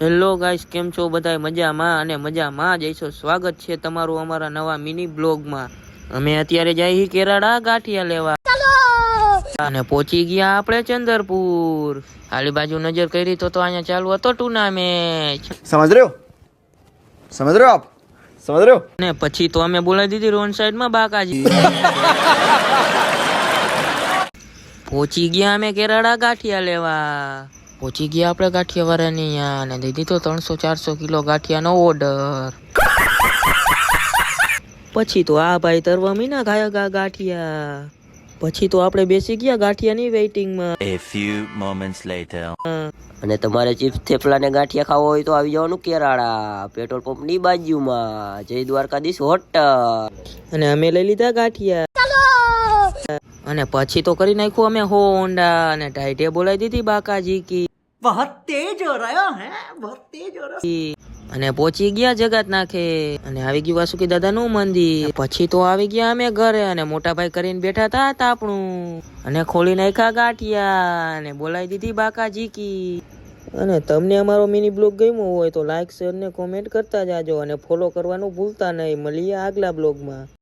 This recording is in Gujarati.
હેલો ગાઈસ, કેમ છો બધા? મજામાં અને મજામાં જઈશો. સ્વાગત છે તમારું અમારા નવા મિની બ્લોગમાં. અમે અત્યારે જઈએ કેરાડા ગાંઠિયા લેવા અને પહોંચી ગયા આપણે ચંદરપુર. આલી બાજુ નજર કરી તો અહીંયા ચાલુ હતો ટુર્નામેન્ટ. સમજ રહ્યો આપ સમજ રહ્યો. અને પછી તો અમે બોલાવી દીધી રોન સાઈડમાં બાકાજી. પહોંચી ગયા અમે કેરાડા ગાંઠિયા લેવા. પહોંચી ગયા આપણે ગાંઠિયા વાળાની અહીંયા અને દઈ દીધો 300-400 કિલો ગાંઠિયાનો ઓર્ડર. પછી તો આ ભાઈ તરવા મીના ગાયા ગાંઠિયા. પછી તો આપણે બેસી ગયા ગાંઠિયાની વેઇટિંગમાં. A few moments later. અને તમારે ચિપ્સ થેપલા ને ગાંઠિયા ખાવા હોય તો આવી જવાનું કેરાડા પેટ્રોલ પંપ ની બાજુમાં જય દ્વારકાધીશ હોટલ. અને અમે લઈ લીધા ગાંઠિયા અને પછી તો કરી નાખ્યું અમે હોન્ડા અને ટાઈટે બોલાવી દીધી બાકાજી કી. बहुत तेज हो रहा है, बहुत तेज हो रहा. અને પહોંચી ગયા જગત નાખે અને આવી ગયું વાસુકી દાદા નું મંદિર. પછી તો આવી ગયા અમે ઘરે અને મોટા ભાઈ કરીને બેઠા હતા તાપણું અને ખોલી નાખ્યા ગાંઠિયા અને બોલાવી દીધી બાકાજી કી. અને તમને અમારો મિની બ્લોગ ગમ્યો હોય તો લાઈક શેર ને કોમેન્ટ કરતા જાજો અને ફોલો કરવાનું ભૂલતા નહીં. મળીએ આગલા બ્લોગમાં.